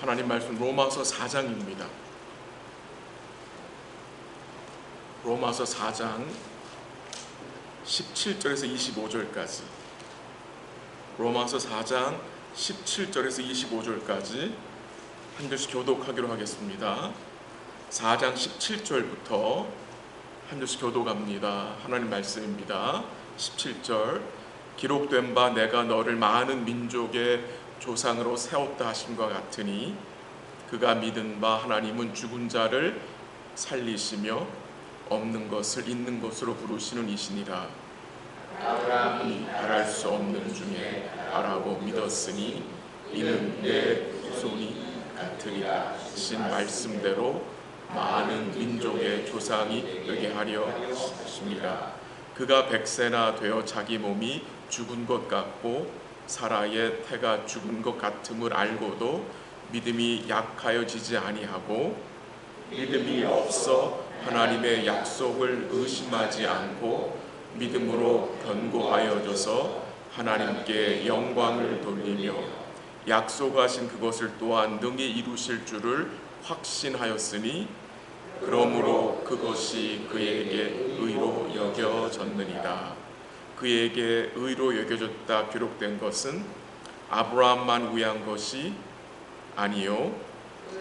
하나님 말씀 로마서 4장입니다. 로마서 4장 17절에서 25절까지, 로마서 4장 17절에서 25절까지 한 절씩 교독하기로 하겠습니다. 4장 17절부터 한 절씩 교독합니다. 하나님 말씀입니다. 17절, 기록된 바 내가 너를 많은 민족의 조상으로 세웠다 하심과 같으니 그가 믿은 바 하나님은 죽은 자를 살리시며 없는 것을 있는 것으로 부르시는 이시니라. 아브라함이 바랄 수 없는 중에 바라고 믿었으니 이는 내 후손이 같으리라 하신 말씀대로 많은 민족의 조상이 되게 하려 하심이라. 그가 100세나 되어 자기 몸이 죽은 것 같고 사라의 태가 죽은 것 같음을 알고도 믿음이 약하여지지 아니하고 믿음이 없어 하나님의 약속을 의심하지 않고 믿음으로 견고하여져서 하나님께 영광을 돌리며 약속하신 그것을 또한 능히 이루실 줄을 확신하였으니 그러므로 그것이 그에게 의로 여겨졌느니라. 그에게 의로 여겨졌다 기록된 것은 아브라함만 위한 것이 아니요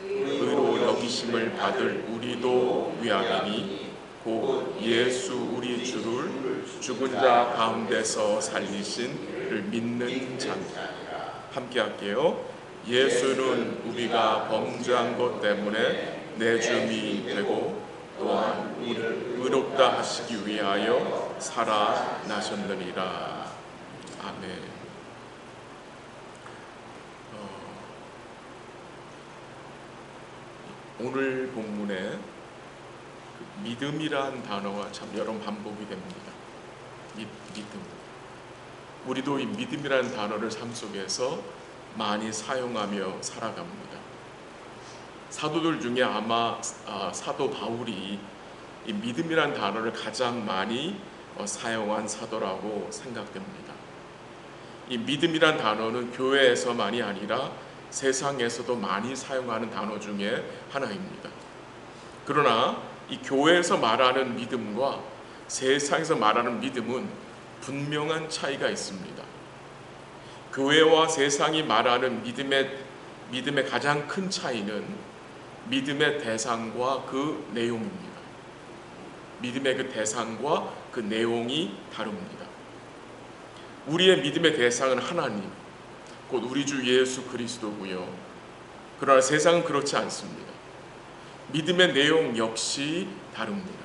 의로 여기심을 받을 우리도 위함이니 곧 예수 우리 주를 죽은 자 가운데서 살리신 그를 믿는 자니라. 함께 할게요. 예수는 우리가 범죄한 것 때문에 내줌이 되고 또한 우리를 의롭다 하시기 위하여 살아나셨느니라. 아멘. 오늘 본문에 믿음이란 단어가 참 여러 반복이 됩니다. 믿음. 우리도 이 믿음이라는 단어를 삶 속에서 많이 사용하며 살아갑니다. 사도들 중에 아마 사도 바울이 이 믿음이란 단어를 가장 많이 사용한 사도라고 생각됩니다. 이 믿음이란 단어는 교회에서만이 아니라 세상에서도 많이 사용하는 단어 중에 하나입니다. 그러나 이 교회에서 말하는 믿음과 세상에서 말하는 믿음은 분명한 차이가 있습니다. 교회와 세상이 말하는 믿음의 가장 큰 차이는 믿음의 대상과 그 내용입니다. 믿음의 그 대상과 그 내용이 다릅니다. 우리의 믿음의 대상은 하나님, 곧 우리 주 예수 그리스도고요. 그러나 세상은 그렇지 않습니다. 믿음의 내용 역시 다릅니다.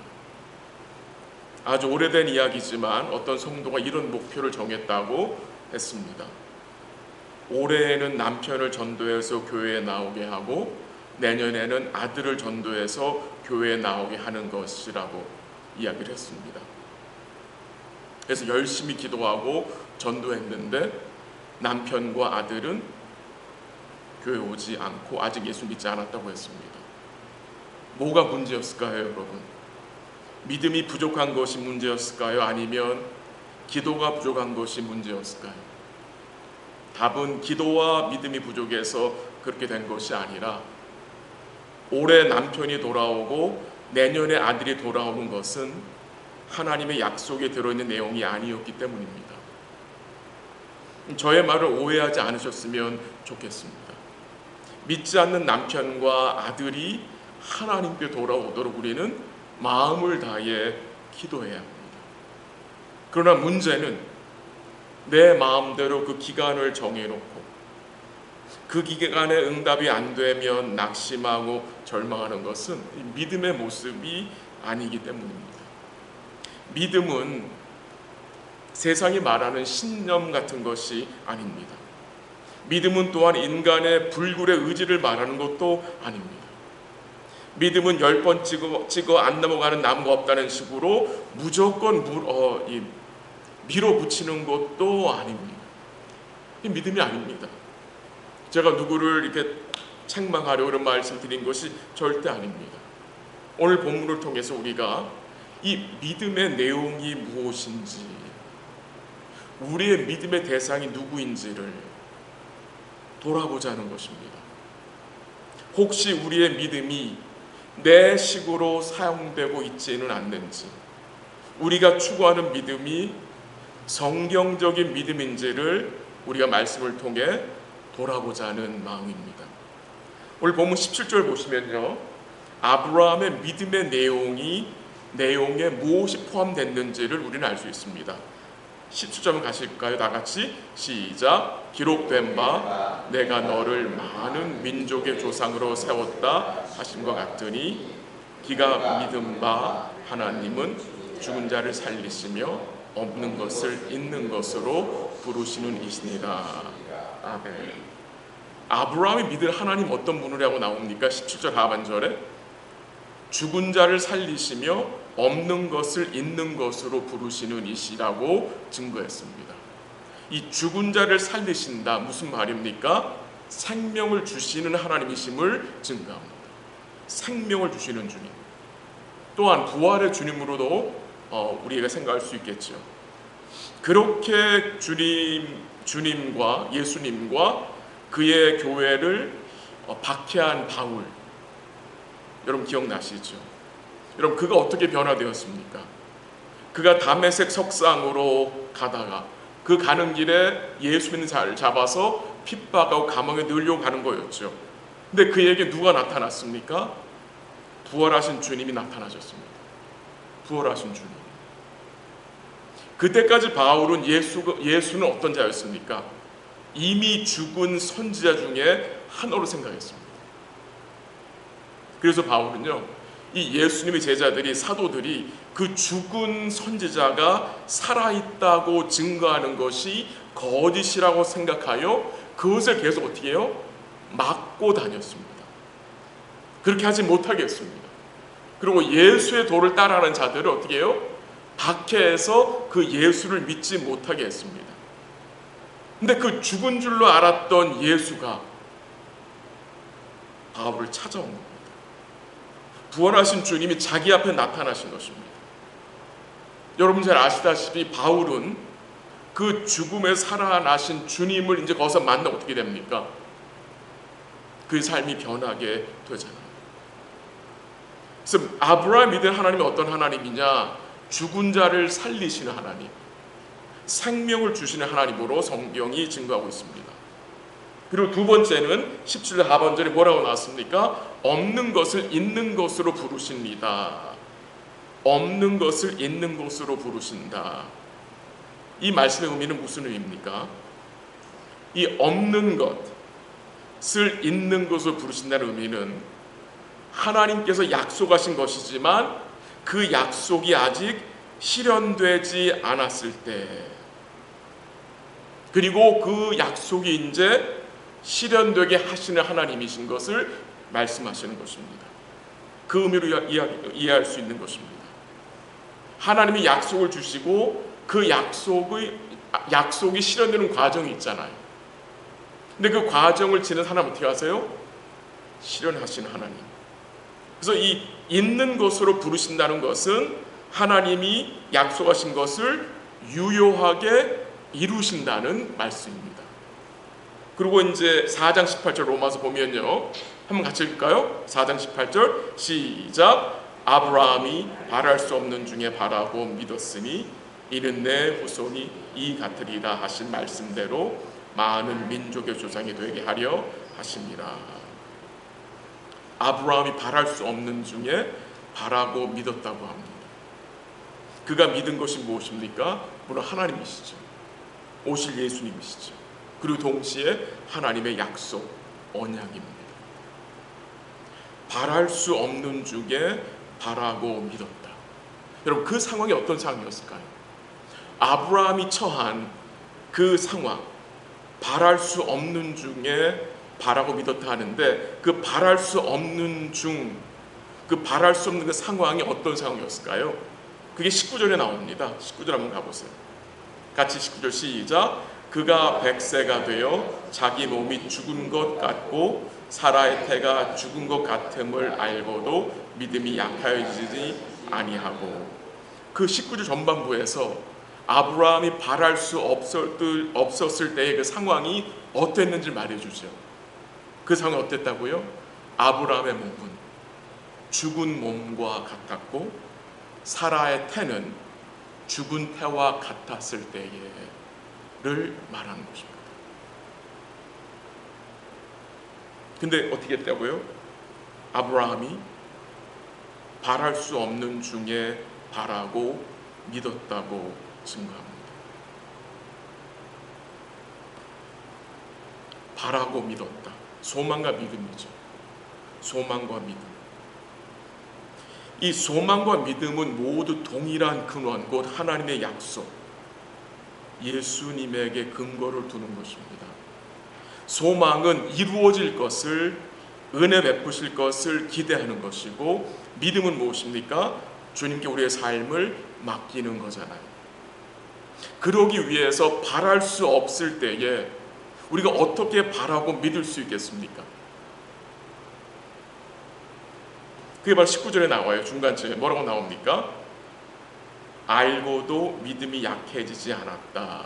아주 오래된 이야기지만 어떤 성도가 이런 목표를 정했다고 했습니다. 올해에는 남편을 전도해서 교회에 나오게 하고 내년에는 아들을 전도해서 교회에 나오게 하는 것이라고 이야기를 했습니다. 그래서 열심히 기도하고 전도했는데 남편과 아들은 교회 오지 않고 아직 예수 믿지 않았다고 했습니다. 뭐가 문제였을까요, 여러분? 믿음이 부족한 것이 문제였을까요? 아니면 기도가 부족한 것이 문제였을까요? 답은 기도와 믿음이 부족해서 그렇게 된 것이 아니라 올해 남편이 돌아오고 내년에 아들이 돌아오는 것은 하나님의 약속에 들어있는 내용이 아니었기 때문입니다. 저의 말을 오해하지 않으셨으면 좋겠습니다. 믿지 않는 남편과 아들이 하나님께 돌아오도록 우리는 마음을 다해 기도해야 합니다. 그러나 문제는 내 마음대로 그 기간을 정해놓고 그 기간에 응답이 안 되면 낙심하고 절망하는 것은 믿음의 모습이 아니기 때문입니다. 믿음은 세상이 말하는 신념 같은 것이 아닙니다. 믿음은 또한 인간의 불굴의 의지를 말하는 것도 아닙니다. 믿음은 10번 찍어 안 넘어가는 나무가 없다는 식으로 무조건 밀어붙이는 것도 아닙니다. 믿음이 아닙니다. 제가 누구를 이렇게 책망하려고 그런 말씀 드린 것이 절대 아닙니다. 오늘 본문을 통해서 우리가 이 믿음의 내용이 무엇인지, 우리의 믿음의 대상이 누구인지를 돌아보자는 것입니다. 혹시 우리의 믿음이 내 식으로 사용되고 있지는 않는지, 우리가 추구하는 믿음이 성경적인 믿음인지를 우리가 말씀을 통해 돌아보자 하는 마음입니다. 오늘 본문 17절 보시면요, 아브라함의 믿음의 내용에 무엇이 포함됐는지를 우리는 알 수 있습니다. 17절 가실까요? 다 같이 시작. 기록된 바 내가 너를 많은 민족의 조상으로 세웠다 하심과 같으니 기가 믿은 바 하나님은 죽은 자를 살리시며 없는 것을 있는 것으로 부르시는 이시니라. 아멘. 아브라함이 믿을 하나님 어떤 분이라고 나옵니까? 17절 하반절에 죽은 자를 살리시며 없는 것을 있는 것으로 부르시는 이시라고 증거했습니다. 이 죽은 자를 살리신다, 무슨 말입니까? 생명을 주시는 하나님이심을 증거합니다. 생명을 주시는 주님, 또한 부활의 주님으로도 우리가 생각할 수 있겠죠. 그렇게 주님과 예수님과 그의 교회를 박해한 바울, 여러분 기억나시죠? 여러분 그가 어떻게 변화되었습니까? 그가 다메섹 석상으로 가다가 그 가는 길에 예수 믿는 자를 잡아서 핍박하고 감옥에 넣으려고 가는 거였죠. 근데 그에게 누가 나타났습니까? 부활하신 주님이 나타나셨습니다. 부활하신 주님. 그때까지 바울은 예수는 어떤 자였습니까? 이미 죽은 선지자 중에 하나로 생각했습니다. 그래서 바울은요, 이 예수님의 제자들이, 사도들이 그 죽은 선지자가 살아있다고 증거하는 것이 거짓이라고 생각하여 그것을 계속 어떻게 해요? 막고 다녔습니다. 그렇게 하지 못하게 했습니다. 그리고 예수의 도를 따라하는 자들을 어떻게 해요? 박해해서 그 예수를 믿지 못하게 했습니다. 근데 그 죽은 줄로 알았던 예수가 바울을 찾아온 겁니다. 부활하신 주님이 자기 앞에 나타나신 것입니다. 여러분 잘 아시다시피 바울은 그 죽음에 살아나신 주님을 이제 거기서 만나 어떻게 됩니까? 그 삶이 변하게 되잖아요. 그래서 아브라함 믿은 하나님이 어떤 하나님이냐? 죽은 자를 살리시는 하나님, 생명을 주시는 하나님으로 성경이 증거하고 있습니다. 그리고 두 번째는 17절 하반절에 뭐라고 나왔습니까? 없는 것을 있는 것으로 부르십니다. 없는 것을 있는 것으로 부르신다. 이 말씀의 의미는 무슨 의미입니까? 이 없는 것을 있는 것으로 부르신다는 의미는 하나님께서 약속하신 것이지만 그 약속이 아직 실현되지 않았을 때, 그리고 그 약속이 이제 실현되게 하시는 하나님이신 것을 말씀하시는 것입니다. 그 의미로 이해할 수 있는 것입니다. 하나님이 약속을 주시고 그 약속이 실현되는 과정이 있잖아요. 근데 그 과정을 지는 하나님 어떻게 하세요? 실현하시는 하나님. 그래서 이 있는 것으로 부르신다는 것은 하나님이 약속하신 것을 유효하게 이루신다는 말씀입니다. 그리고 이제 4장 18절 로마서 보면요, 한번 같이 읽을까요? 4장 18절 시작. 아브라함이 바랄 수 없는 중에 바라고 믿었으니 이는 내 후손이 이 같으리라 하신 말씀대로 많은 민족의 조상이 되게 하려 하심이라. 아브라함이 바랄 수 없는 중에 바라고 믿었다고 합니다. 그가 믿은 것이 무엇입니까? 물론 하나님이시죠. 오실 예수님이시죠. 그리고 동시에 하나님의 약속, 언약입니다. 바랄 수 없는 중에 바라고 믿었다. 여러분 그 상황이 어떤 상황이었을까요? 아브라함이 처한 그 상황, 바랄 수 없는 중에 바라고 믿었다 하는데 그 바랄 수 없는 그 바랄 수 없는 그 상황이 어떤 상황이었을까요? 그게 19절에 나옵니다. 19절 한번 가보세요. 같이 19절 시작. 그가 100세가 되어 자기 몸이 죽은 것 같고 사라의 태가 죽은 것 같음을 알고도 믿음이 약하여지지 아니하고. 그 19절 전반부에서 아브라함이 바랄 수 없었을 때의 그 상황이 어땠는지 말해주죠. 그 상황이 어땠다고요? 아브라함의 몸은 죽은 몸과 같았고 사라의 태는 죽은 태와 같았을 때를 말하는 것입니다. 근데 어떻게 했다고요? 아브라함이 바랄 수 없는 중에 바라고 믿었다고 증거합니다. 바라고 믿었다. 소망과 믿음이죠. 소망과 믿음. 이 소망과 믿음은 모두 동일한 근원, 곧 하나님의 약속, 예수님에게 근거를 두는 것입니다. 소망은 이루어질 것을, 은혜 베푸실 것을 기대하는 것이고, 믿음은 무엇입니까? 주님께 우리의 삶을 맡기는 거잖아요. 그러기 위해서 바랄 수 없을 때에 우리가 어떻게 바라고 믿을 수 있겠습니까? 그게 바로 19절에 나와요. 중간쯤에 뭐라고 나옵니까? 알고도 믿음이 약해지지 않았다.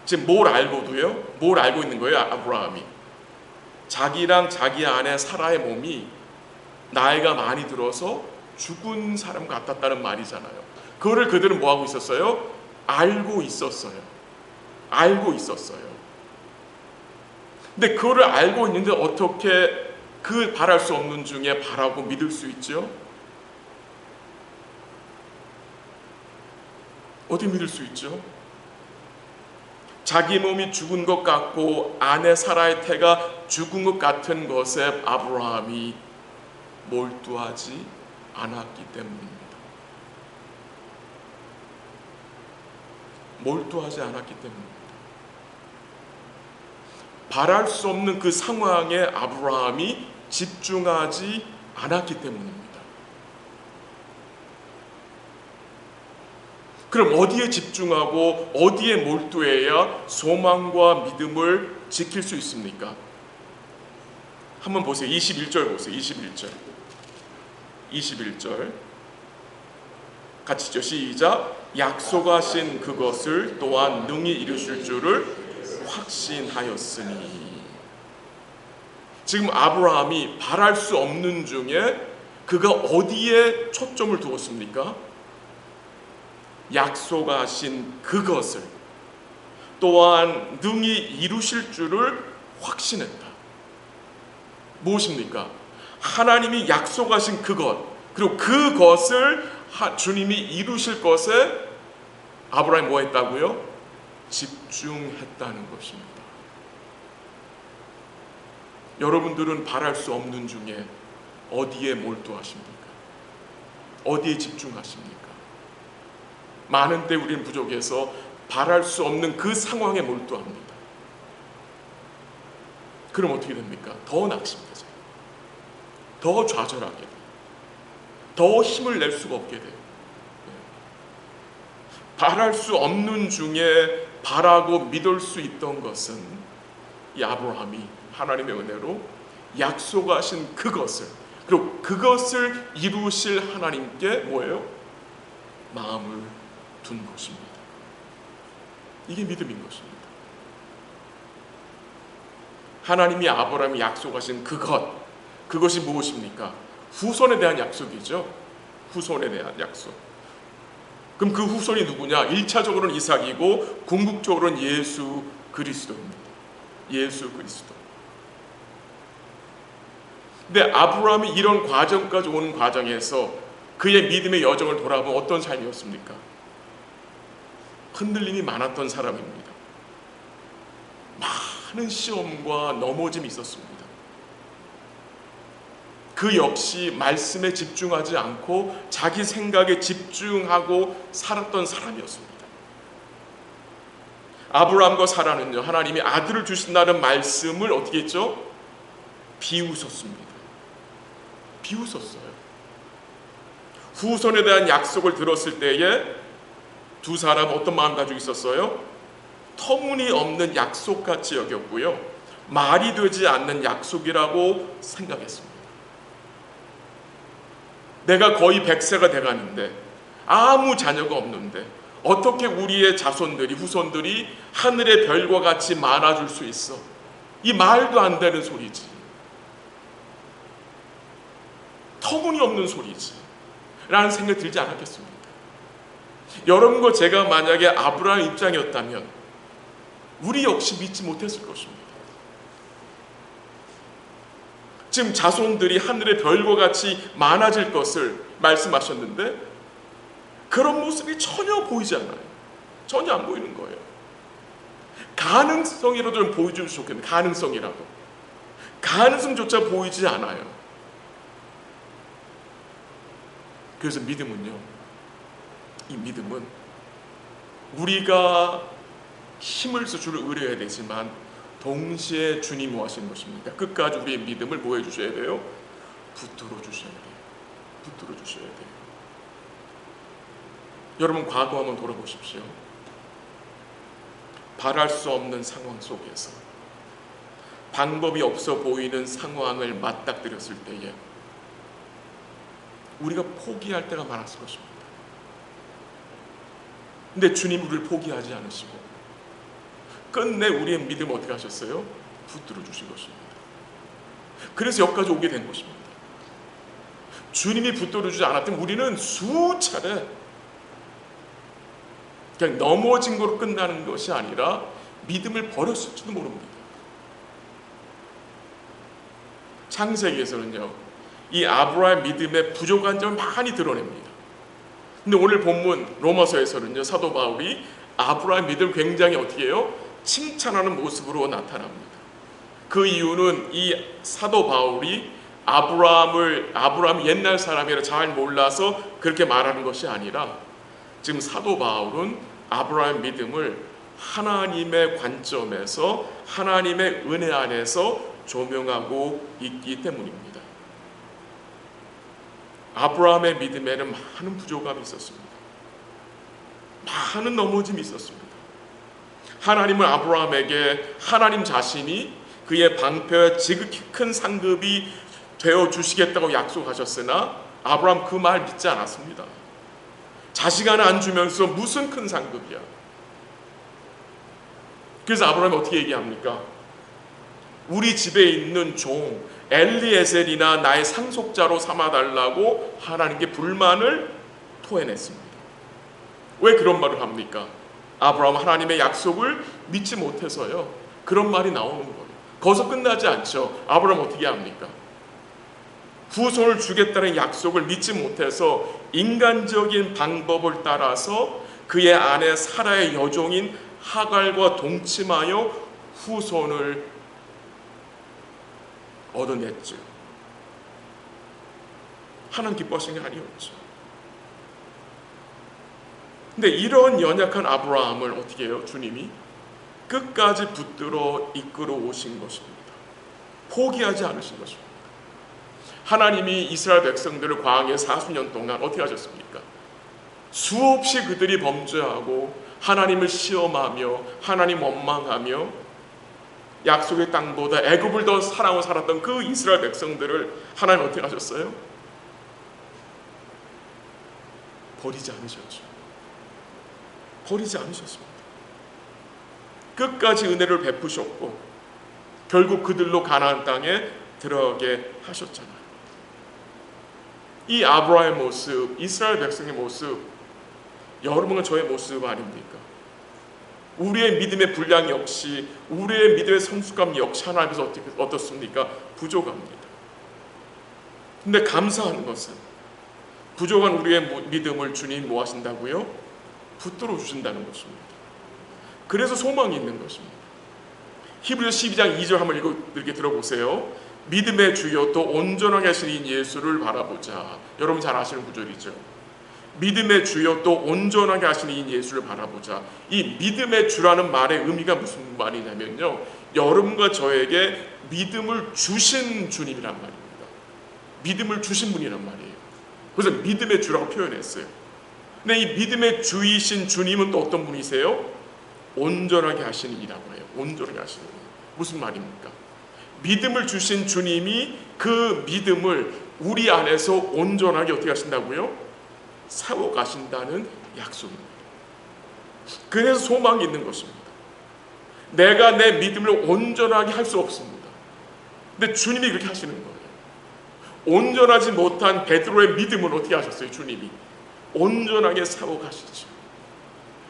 지금 뭘 알고도요? 뭘 알고 있는 거예요? 아브라함이 자기랑 자기 아내 사라의 몸이 나이가 많이 들어서 죽은 사람 같았다는 말이잖아요. 그거를 그들은 뭐하고 있었어요? 알고 있었어요. 알고 있었어요. 근데 그거를 알고 있는데 어떻게 그 바랄 수 없는 중에 바라고 믿을 수 있죠? 어떻게 믿을 수 있죠? 자기 몸이 죽은 것 같고 아내 사라의 태가 죽은 것 같은 것에 아브라함이 몰두하지 않았기 때문입니다. 몰두하지 않았기 때문입니다. 바랄 수 없는 그 상황에 아브라함이 집중하지 않았기 때문입니다. 그럼 어디에 집중하고 어디에 몰두해야 소망과 믿음을 지킬 수 있습니까? 한번 보세요. 21절 보세요. 21절 같이죠. 시작. 약속하신 그것을 또한 능히 이루실 줄을 확신하였으니. 지금 아브라함이 바랄 수 없는 중에 그가 어디에 초점을 두었습니까? 약속하신 그것을 또한 능히 이루실 줄을 확신했다. 무엇입니까? 하나님이 약속하신 그것, 그리고 그것을 주님이 이루실 것에 아브라함이 뭐 했다고요? 집중했다는 것입니다. 여러분들은 바랄 수 없는 중에 어디에 몰두하십니까? 어디에 집중하십니까? 많은 때 우리는 부족해서 바랄 수 없는 그 상황에 몰두합니다. 그럼 어떻게 됩니까? 더 낙심되죠. 더 좌절하게 돼요. 더 힘을 낼 수가 없게 돼요. 바랄 수 없는 중에 바라고 믿을 수 있던 것은 이 아브라함이 하나님의 은혜로 약속하신 그것을, 그리고 그것을 이루실 하나님께 뭐예요? 마음을 둔 것입니다. 이게 믿음인 것입니다. 하나님이 아브라함이 약속하신 그것이 무엇입니까? 후손에 대한 약속이죠. 후손에 대한 약속. 그럼 그 후손이 누구냐? 1차적으로는 이삭이고 궁극적으로는 예수 그리스도입니다. 예수 그리스도. 근데 아브라함이 이런 과정까지 오는 과정에서 그의 믿음의 여정을 돌아보면 어떤 삶이었습니까? 흔들림이 많았던 사람입니다. 많은 시험과 넘어짐이 있었습니다. 그 역시 말씀에 집중하지 않고 자기 생각에 집중하고 살았던 사람이었습니다. 아브라함과 사라는요, 하나님이 아들을 주신다는 말씀을 어떻게 했죠? 비웃었습니다. 비웃었어요. 후손에 대한 약속을 들었을 때에 두 사람은 어떤 마음 가지고 있었어요? 터무니없는 약속같이 여겼고요, 말이 되지 않는 약속이라고 생각했습니다. 내가 거의 100세가 돼가는데 아무 자녀가 없는데 어떻게 우리의 자손들이, 후손들이 하늘의 별과 같이 많아질 수 있어? 이 말도 안 되는 소리지. 터무니없는 소리지 라는 생각이 들지 않았겠습니까? 여러분과 제가 만약에 아브라함의 입장이었다면 우리 역시 믿지 못했을 것입니다. 지금 자손들이 하늘의 별과 같이 많아질 것을 말씀하셨는데 그런 모습이 전혀 보이지 않아요. 전혀 안 보이는 거예요. 가능성이라도 좀 보여주면 좋겠는데 가능성조차 보이지 않아요. 그래서 믿음은요, 이 믿음은 우리가 힘을 써 주를 의뢰해야 되지만 동시에 주님이 뭐 하시는 것입니까? 끝까지 우리의 믿음을 뭐 해주셔야 돼요? 붙들어 주셔야 돼요. 붙들어 주셔야 돼요. 여러분 과거 한번 돌아보십시오. 바랄 수 없는 상황 속에서 방법이 없어 보이는 상황을 맞닥뜨렸을 때에 우리가 포기할 때가 많았을 것입니다. 근데 주님 우리를 포기하지 않으시고 끝내 우리의 믿음을 어떻게 하셨어요? 붙들어 주신 것입니다. 그래서 여기까지 오게 된 것입니다. 주님이 붙들어 주지 않았다면 우리는 수차례 그냥 넘어진 거로 끝나는 것이 아니라 믿음을 버렸을지도 모릅니다. 창세기에서는요, 이 아브라함 믿음의 부족한 점을 많이 드러냅니다. 근데 오늘 본문 로마서에서는요, 사도 바울이 아브라함 믿음을 굉장히 어떻게 해요? 칭찬하는 모습으로 나타납니다. 그 이유는 이 사도 바울이 아브라함이 옛날 사람이라 잘 몰라서 그렇게 말하는 것이 아니라 지금 사도 바울은 아브라함 믿음을 하나님의 관점에서 하나님의 은혜 안에서 조명하고 있기 때문입니다. 아브라함의 믿음에는 많은 부족함이 있었습니다. 많은 넘어짐이 있었습니다. 하나님은 아브라함에게 하나님 자신이 그의 방패와 지극히 큰 상급이 되어 주시겠다고 약속하셨으나 아브라함 그 말 믿지 않았습니다. 자식 하나 안 주면서 무슨 큰 상급이야. 그래서 아브라함이 어떻게 얘기합니까? 우리 집에 있는 종 엘리에셀이나 나의 상속자로 삼아달라고 하나님께 불만을 토해냈습니다. 왜 그런 말을 합니까? 아브라함은 하나님의 약속을 믿지 못해서요. 그런 말이 나오는 거예요. 거기서 끝나지 않죠. 아브라함은 어떻게 합니까? 후손을 주겠다는 약속을 믿지 못해서 인간적인 방법을 따라서 그의 아내 사라의 여종인 하갈과 동침하여 후손을 얻어냈죠. 하나님 기뻐하신 게 아니었죠. 근데 이런 연약한 아브라함을 어떻게 해요? 주님이 끝까지 붙들어 이끌어 오신 것입니다. 포기하지 않으신 것입니다. 하나님이 이스라엘 백성들을 광야에 40년 동안 어떻게 하셨습니까? 수없이 그들이 범죄하고 하나님을 시험하며 하나님 원망하며 약속의 땅보다 애굽을 더 사랑하고 살았던 그 이스라엘 백성들을 하나님 어떻게 하셨어요? 버리지 않으셨죠. 버리지 않으셨습니다. 끝까지 은혜를 베푸셨고 결국 그들로 가나안 땅에 들어가게 하셨잖아요. 이 아브라함의 모습, 이스라엘 백성의 모습, 여러분과 저의 모습 아닙니까? 우리의 믿음의 분량 역시, 우리의 믿음의 성숙감 역시 하나님께서 어떻습니까? 부족합니다. 근데 감사한 것은 부족한 우리의 믿음을 주님 뭐 하신다고요? 붙들어 주신다는 것입니다. 그래서 소망이 있는 것입니다. 히브리서 12장 2절 한번 이렇게 들어보세요. 믿음의 주여 또 온전하게 하시는 예수를 바라보자. 여러분 잘 아시는 구절이죠. 믿음의 주여 또 온전하게 하시는 예수를 바라보자. 이 믿음의 주라는 말의 의미가 무슨 말이냐면요, 여러분과 저에게 믿음을 주신 주님이란 말입니다. 믿음을 주신 분이란 말이에요. 그래서 믿음의 주라고 표현했어요. 근데 이 믿음의 주이신 주님은 또 어떤 분이세요? 온전하게 하시는 이라고 해요. 온전하게 하시는 분. 무슨 말입니까? 믿음을 주신 주님이 그 믿음을 우리 안에서 온전하게 어떻게 하신다고요? 세워 가신다는 약속입니다. 그래서 소망이 있는 것입니다. 내가 내 믿음을 온전하게 할 수 없습니다. 근데 주님이 그렇게 하시는 거예요. 온전하지 못한 베드로의 믿음을 어떻게 하셨어요? 주님이 온전하게 세워 가시죠.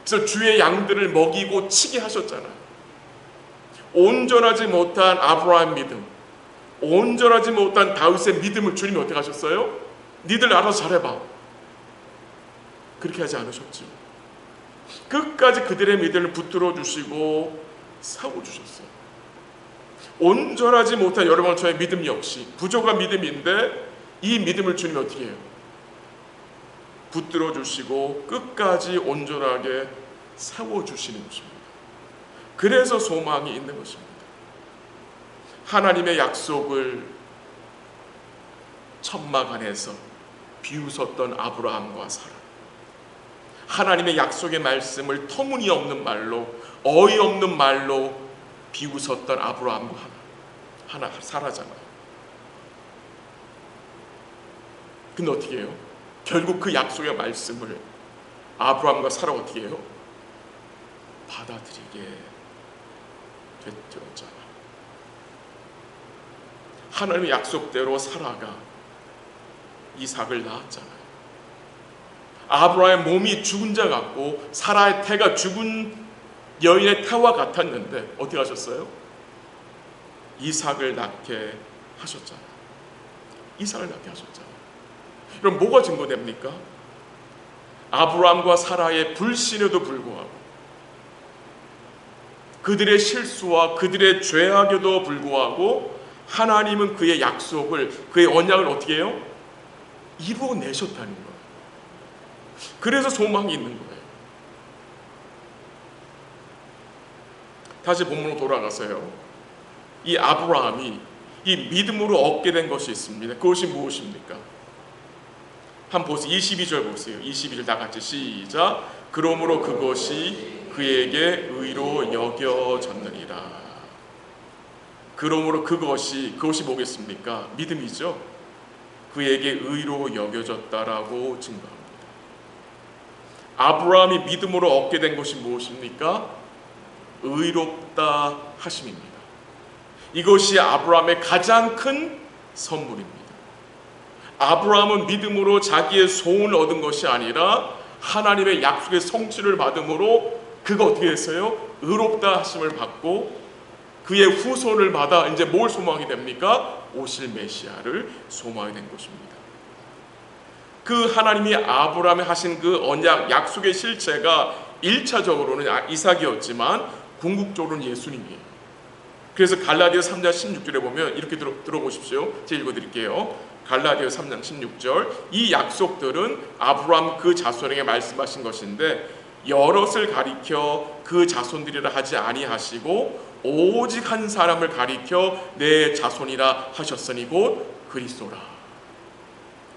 그래서 주의 양들을 먹이고 치게 하셨잖아요. 온전하지 못한 아브라함 믿음, 온전하지 못한 다윗의 믿음을 주님이 어떻게 하셨어요? 니들 알아서 잘해봐. 그렇게 하지 않으셨죠. 끝까지 그들의 믿음을 붙들어 주시고 세워주셨어요. 온전하지 못한 여러분 저의 믿음 역시 부족한 믿음인데 이 믿음을 주님이 어떻게 해요? 붙들어 주시고 끝까지 온전하게 세워주시는 것입니다. 그래서 소망이 있는 것입니다. 하나님의 약속을 천막 안에서 비웃었던 아브라함과 사라, 하나님의 약속의 말씀을 터무니없는 말로, 어이없는 말로 비웃었던 아브라함과 하나 사라잖아요. 근데 어떻게 해요? 결국 그 약속의 말씀을 아브라함과 사라가 어떻게 해요? 받아들이게 되었잖아. 하나님의 약속대로 사라가 이삭을 낳았잖아요. 아브라함의 몸이 죽은 자 같고 사라의 태가 죽은 여인의 태와 같았는데 어떻게 하셨어요? 이삭을 낳게 하셨잖아요. 이삭을 낳게 하셨잖아요. 그럼 뭐가 증거됩니까? 아브라함과 사라의 불신에도 불구하고, 그들의 실수와 그들의 죄악에도 불구하고 하나님은 그의 약속을, 그의 언약을 어떻게 해요? 이루어내셨다는 거예요. 그래서 소망이 있는 거예요. 다시 본문으로 돌아가서요, 이 아브라함이 이 믿음으로 얻게 된 것이 있습니다. 그것이 무엇입니까? 한번 보세요. 22절 보세요. 22절 다 같이 시작. 그러므로 그것이 그에게 의로 여겨졌느니라. 그러므로 그것이 뭐겠습니까? 믿음이죠. 그에게 의로 여겨졌다라고 증거합니다. 아브라함이 믿음으로 얻게 된 것이 무엇입니까? 의롭다 하심입니다. 이것이 아브라함의 가장 큰 선물입니다. 아브라함은 믿음으로 자기의 소원을 얻은 것이 아니라 하나님의 약속의 성취를 받음으로 그가 어떻게 했어요? 의롭다 하심을 받고 그의 후손을 받아 이제 뭘 소망이 됩니까? 오실 메시아를 소망이 된 것입니다. 그 하나님이 아브라함에 하신 그 언약 약속의 실체가 1차적으로는 이삭이었지만 궁극적으로는 예수님이에요. 그래서 갈라디아서 3장 16절에 보면 이렇게 들어보십시오. 제가 읽어드릴게요. 갈라디아서 3장 16절, 이 약속들은 아브라함 그 자손에게 말씀하신 것인데 여럿을 가리켜 그 자손들이라 하지 아니하시고 오직 한 사람을 가리켜 내 자손이라 하셨으니 곧 그리스도라.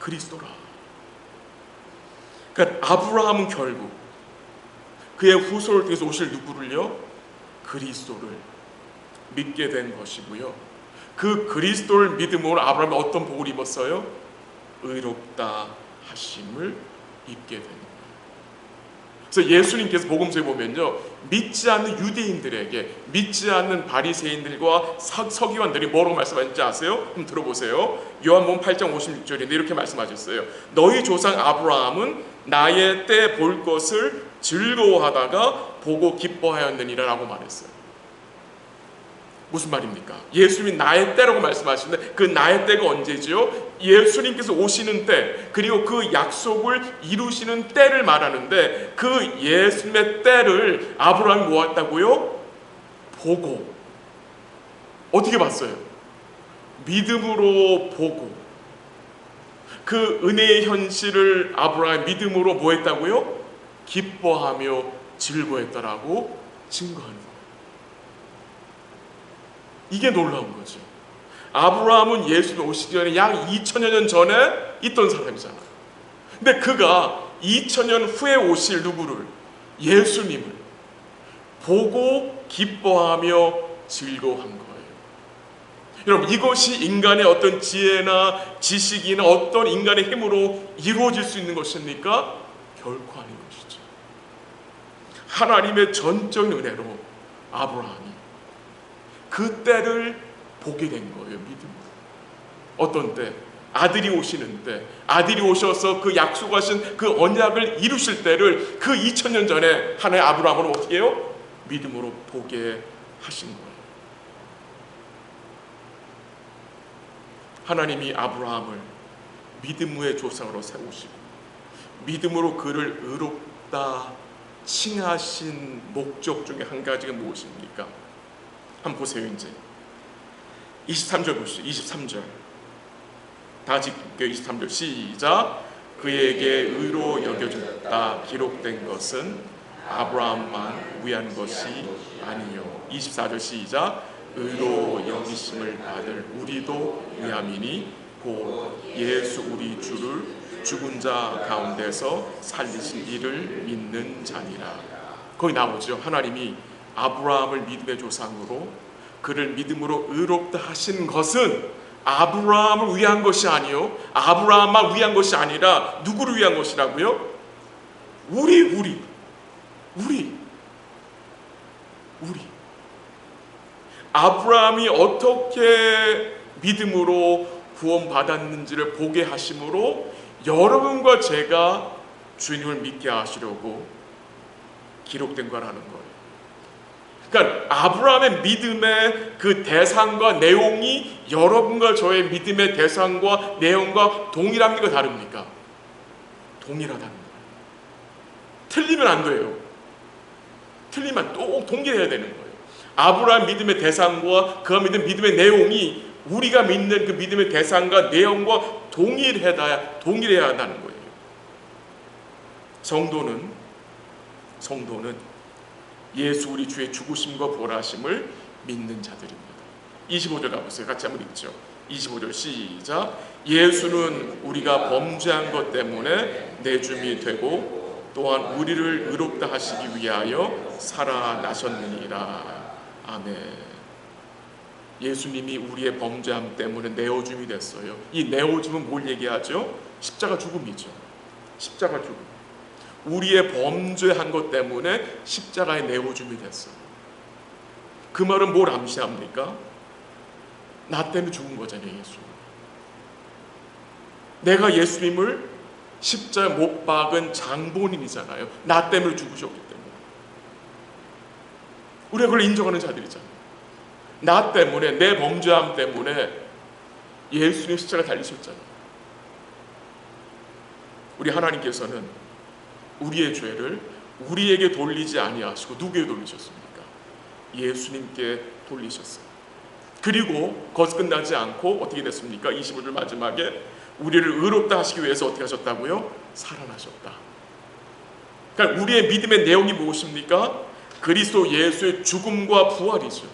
그리스도라. 그러니까 아브라함은 결국 그의 후손을 통해서 오실 누구를요? 그리스도를 믿게 된 것이고요. 그 그리스도를 믿음으로 아브라함이 어떤 복을 입었어요? 의롭다 하심을 입게 됩니다. 그래서 예수님께서 복음서에 보면요, 믿지 않는 유대인들에게, 믿지 않는 바리새인들과 서기관들이 뭐라고 말씀하셨는지 아세요? 한번 들어보세요. 요한복음 8장 56절인데 이렇게 말씀하셨어요. 너희 조상 아브라함은 나의 때 볼 것을 즐거워하다가 보고 기뻐하였느니라 라고 말했어요. 무슨 말입니까? 예수님이 나의 때라고 말씀하시는데 그 나의 때가 언제지요? 예수님께서 오시는 때, 그리고 그 약속을 이루시는 때를 말하는데 그 예수님의 때를 아브라함이 모았다고요? 보고. 어떻게 봤어요? 믿음으로 보고. 그 은혜의 현실을 아브라함이 믿음으로 뭐 했다고요? 기뻐하며 즐거워했다라고 증거하는 거예요. 이게 놀라운 거죠. 아브라함은 예수님 오시기 전에 약 2000여 년 전에 있던 사람이잖아요. 근데 그가 2000년 후에 오실 누구를? 예수님을 보고 기뻐하며 즐거워한 거예요. 여러분, 이것이 인간의 어떤 지혜나 지식이나 어떤 인간의 힘으로 이루어질 수 있는 것입니까? 결코 아닌 것이죠. 하나님의 전적인 은혜로 아브라함이 그 때를 보게 된 거예요. 믿음으로. 어떤 때? 아들이 오시는데, 아들이 오셔서 그 약속하신 그 언약을 이루실 때를 그 2000년 전에 하나의 아브라함을 어떻게 해요? 믿음으로 보게 하신 거예요. 하나님이 아브라함을 믿음의 조상으로 세우시고 믿음으로 그를 의롭다 칭하신 목적 중에 한 가지가 무엇입니까? 한번 보세요. 이제 23절 보시죠. 23절 다 같이 23절 시작. 그에게 의로 여겨졌다 기록된 것은 아브라함만 위한 것이 아니요. 24절 시작. 의로 여기심을 받을 우리도 위함이니 곧 예수 우리 주를 죽은 자 가운데서 살리신 이를 믿는 자니라. 거기 나오죠. 하나님이 아브라함을 믿음의 조상으로 그를 믿음으로 의롭다 하신 것은 아브라함을 위한 것이 아니요, 아브라함만 위한 것이 아니라 누구를 위한 것이라고요? 우리. 아브라함이 어떻게 믿음으로 구원받았는지를 보게 하심으로 여러분과 제가 주님을 믿게 하시려고 기록된 거라는 거예요. 그러니까 아브라함의 믿음의 그 대상과 내용이 여러분과 저의 믿음의 대상과 내용과 동일합니까? 다릅니까? 동일하다는 거예요. 틀리면 안 돼요. 틀리면 또 동일해야 되는 거예요. 아브라함 믿음의 대상과 그가 믿는 믿음의 내용이 우리가 믿는 그 믿음의 대상과 내용과 동일해야 한다는 거예요. 성도는 예수 우리 주의 죽으심과 부활하심을 믿는 자들입니다. 25절 가보세요. 같이 한번 읽죠. 25절 시작. 예수는 우리가 범죄한 것 때문에 내줌이 되고 또한 우리를 의롭다 하시기 위하여 살아나셨느니라. 아멘. 예수님이 우리의 범죄함 때문에 내어줌이 됐어요. 이 내어줌은 뭘 얘기하죠? 십자가 죽음이죠. 십자가 죽음. 우리의 범죄한 것 때문에 십자가에 내어줌이 됐어요. 그 말은 뭘 암시합니까? 나 때문에 죽은 거잖아요. 예수님. 내가 예수님을 십자가에 못 박은 장본인이잖아요. 나 때문에 죽으셨기 때문에. 우리가 그걸 인정하는 자들이잖아요. 나 때문에, 내 범죄함 때문에 예수님 십자가 달리셨잖아요. 우리 하나님께서는 우리의 죄를 우리에게 돌리지 아니하시고 누구에게 돌리셨습니까? 예수님께 돌리셨어요. 그리고 거기서 끝나지 않고 어떻게 됐습니까? 25절 마지막에 우리를 의롭다 하시기 위해서 어떻게 하셨다고요? 살아나셨다. 그러니까 우리의 믿음의 내용이 무엇입니까? 그리스도 예수의 죽음과 부활이죠.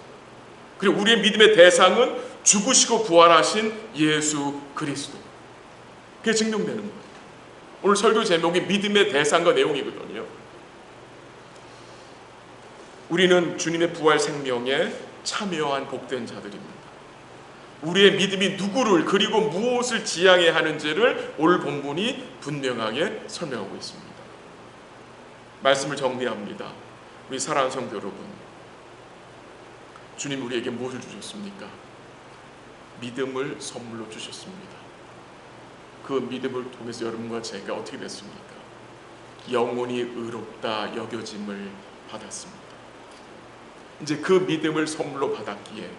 그리고 우리의 믿음의 대상은 죽으시고 부활하신 예수 그리스도. 그게 증명되는 거예요. 오늘 설교 제목이 믿음의 대상과 내용이거든요. 우리는 주님의 부활 생명에 참여한 복된 자들입니다. 우리의 믿음이 누구를 그리고 무엇을 지향해야 하는지를 오늘 본문이 분명하게 설명하고 있습니다. 말씀을 정리합니다. 우리 사랑하는 성도 여러분, 주님 우리에게 무엇을 주셨습니까? 믿음을 선물로 주셨습니다. 그 믿음을 통해서 여러분과 제가 어떻게 됐습니까? 영원히 의롭다 여겨짐을 받았습니다. 이제 그 믿음을 선물로 받았기에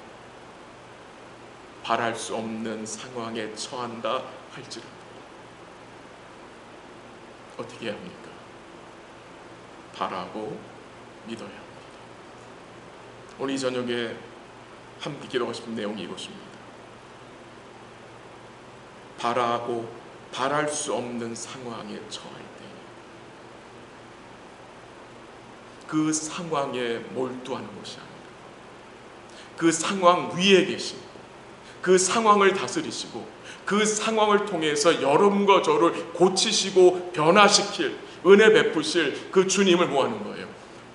바랄 수 없는 상황에 처한다 할지라도 어떻게 해야 합니까? 바라고 믿어야 합니다. 오늘 이 저녁에 함께 기도하고 싶은 내용이 이것입니다. 바라고 바랄 수 없는 상황에 처할 때 그 상황에 몰두하는 것이 아니라 그 상황 위에 계신, 그 상황을 다스리시고 그 상황을 통해서 여러분과 저를 고치시고 변화시킬, 은혜 베푸실 그 주님을 모하는 거예요.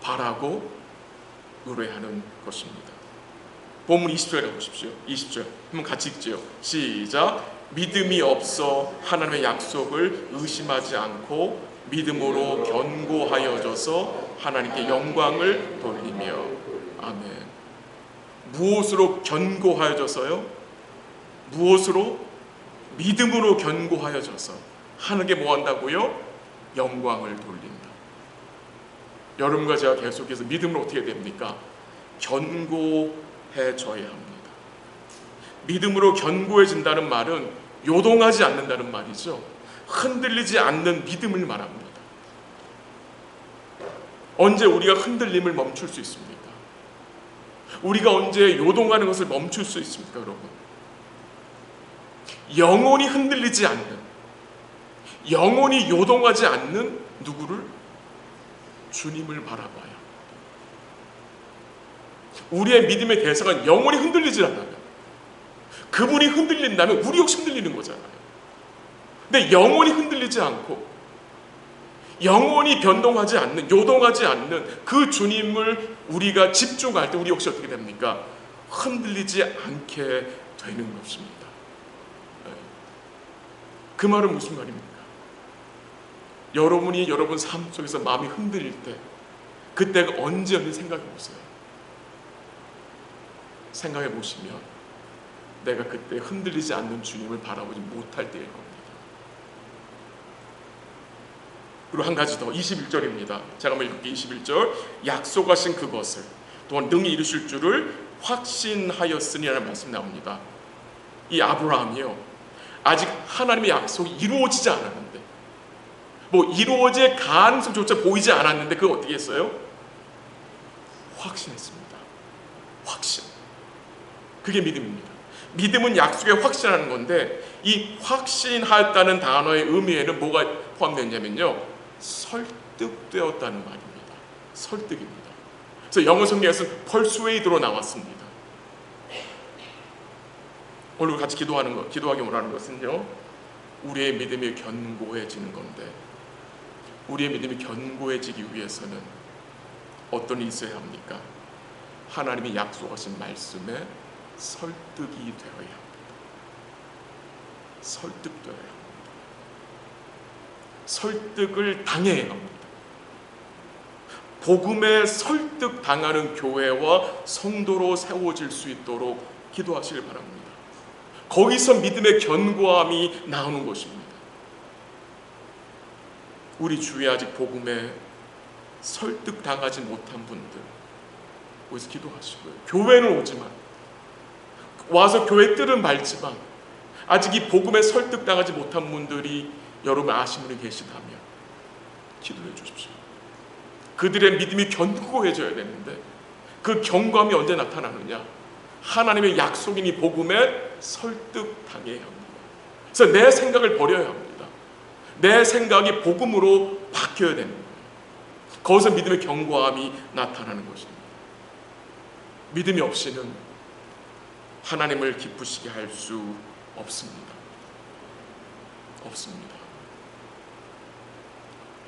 바라고 의뢰하는 것입니다. 본문 20절에 보십시오. 20절 한번 같이 읽죠. 시작. 믿음이 없어 하나님의 약속을 의심하지 않고 믿음으로 견고하여져서 하나님께 영광을 돌리며. 아멘. 무엇으로 견고하여져서요? 무엇으로? 믿음으로 견고하여져서 하늘에 뭐 한다고요? 영광을 돌린다. 여러분과 제가 계속해서 믿음으로 어떻게 됩니까? 견고해져야 합니다. 믿음으로 견고해진다는 말은 요동하지 않는다는 말이죠. 흔들리지 않는 믿음을 말합니다. 언제 우리가 흔들림을 멈출 수 있습니까? 우리가 언제 요동하는 것을 멈출 수 있습니까, 여러분? 영혼이 흔들리지 않는, 영혼이 요동하지 않는 누구를? 주님을 바라봐야. 우리의 믿음의 대상은 영혼이 흔들리지 않아요. 그분이 흔들린다면 우리 역시 흔들리는 거잖아요. 근데 영혼이 흔들리지 않고 영혼이 변동하지 않는, 요동하지 않는 그 주님을 우리가 집중할 때 우리 역시 어떻게 됩니까? 흔들리지 않게 되는 것입니다. 그 말은 무슨 말입니까? 여러분이 여러분 삶 속에서 마음이 흔들릴 때 그때가 언제였는지 생각해 보세요. 생각해 보시면 내가 그때 흔들리지 않는 주님을 바라보지 못할 때일 겁니다. 그리고 한 가지 더, 21절입니다. 제가 한번 읽을게요. 21절. 약속하신 그것을 또한 능히 이루실 줄을 확신하였으니라는 말씀이 나옵니다. 이 아브라함이요, 아직 하나님의 약속이 이루어지지 않았는데, 뭐 이루어질 가능성조차 보이지 않았는데 그거 어떻게 했어요? 확신했습니다. 확신. 그게 믿음입니다. 믿음은 약속에 확신하는 건데, 이 확신하였다는 단어의 의미에는 뭐가 포함되냐면요, 설득되었다는 말입니다. 설득입니다. 그래서 영어 성경에서는 persuade로 나왔습니다. 오늘 같이 기도하기 원하는 것은요, 우리의 믿음이 견고해지는 건데, 우리의 믿음이 견고해지기 위해서는 어떤 일이 있어야 합니까? 하나님이 약속하신 말씀에 설득이 되어야 합니다. 설득되어야 합니다. 설득을 당해야 합니다. 복음에 설득당하는 교회와 성도로 세워질 수 있도록 기도하시길 바랍니다. 거기서 믿음의 견고함이 나오는 것입니다. 우리 주위에 아직 복음에 설득당하지 못한 분들, 거기서 기도하시고요. 교회는 오지만, 와서 교회 뜰은 밟지만 아직 이 복음에 설득당하지 못한 분들이 여러분 아시는 분이 계시다면 기도해 주십시오. 그들의 믿음이 견고해져야 되는데, 그 견고함이 언제 나타나느냐? 하나님의 약속인 이 복음에 설득당해야 합니다. 그래서 내 생각을 버려야 합니다. 내 생각이 복음으로 바뀌어야 됩니다. 거기서 믿음의 견고함이 나타나는 것입니다. 믿음이 없이는 하나님을 기쁘시게 할 수 없습니다. 없습니다.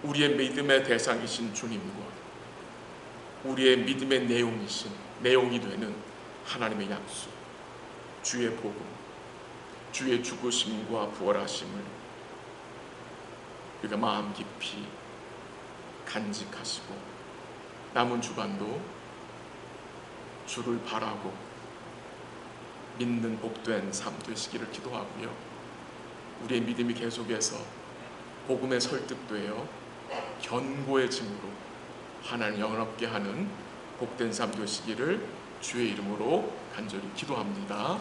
우리의 믿음의 대상이신 주님과 우리의 믿음의 내용이 되는 하나님의 약속, 주의 복음, 주의 죽으심과 부활하심을 우리가 마음 깊이 간직하시고 남은 주간도 주를 바라고 믿는 복된 삶 되시기를 기도하고요. 우리의 믿음이 계속해서 복음에 설득되어 견고해짐으로 하나님 영원롭게 하는 복된 삶 되시기를 주의 이름으로 간절히 기도합니다.